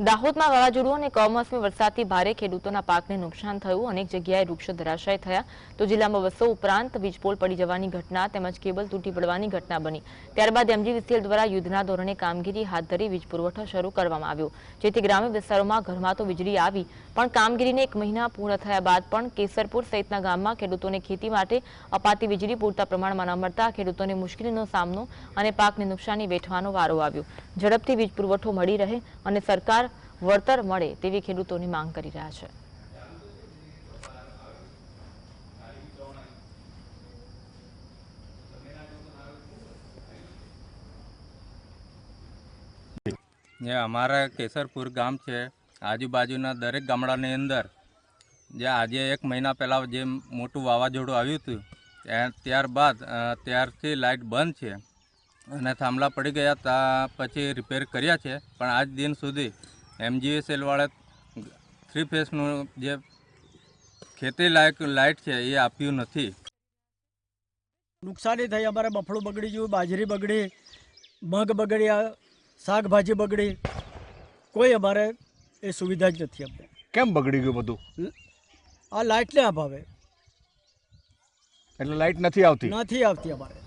દાહોદમાં વાવાઝોડું અને કમોસમી વરસાદથી ભારે ખેડૂતોના પાકને નુકસાન થયું। અનેક જગ્યાએ વૃક્ષો ધરાશાયી થયા તો જિલ્લામાં બસો ઉપરાંત વીજપોલ પડી જવાની ઘટના તેમજ કેબલ તૂટી પડવાની ઘટના બની। ત્યારબાદ MGVCL દ્વારા યુદ્ધના ધોરણે કામગીરી હાથ ધરી વીજ પુરવઠો શરૂ કરવામાં આવ્યો, જેથી ગ્રામ્ય વિસ્તારોમાં ઘરમાં તો વીજળી આવી પણ કામગીરીને 1 મહિના પૂર્ણ થયા બાદ પણ કેસરપુર સહિતના ગામમાં ખેડૂતોને ખેતી માટે અપાતી વીજળી પૂરતા પ્રમાણમાં ન મળતા ખેડૂતોને મુશ્કેલીનો સામનો અને પાકને નુકસાની વેઠવાનો વારો આવ્યો। ઝડપથી વીજ પુરવઠો મળી રહે અને સરકાર વળતર મળે તેવી ખેડૂતોની માંગ કરી રહ્યા છે। જે અમારા કેસરપુર ગામ છે, આજુબાજુના દરેક ગામડાની અંદર જે આજે 1 મહિના પહેલાં જે મોટું વાવાઝોડું આવ્યું હતું ત્યારબાદ ત્યારથી લાઇટ બંધ છે અને થાંભલા પડી ગયા તા પછી રિપેર કર્યા છે, પણ આજ દિન સુધી MGVCL વાળા 3 ફેઝનું જે ખેતી લાયક લાઇટ છે એ આપ્યું નથી। નુકસાની થઈ, અમારે બફળું બગડી ગયું, બાજરી બગડી, મગ બગડ્યા, શાકભાજી બગડી, કોઈ અમારે એ સુવિધા જ નથી। અમને કેમ બગડી ગયું બધું? આ લાઇટને અભાવે એટલે લાઇટ નથી આવતી અમારે।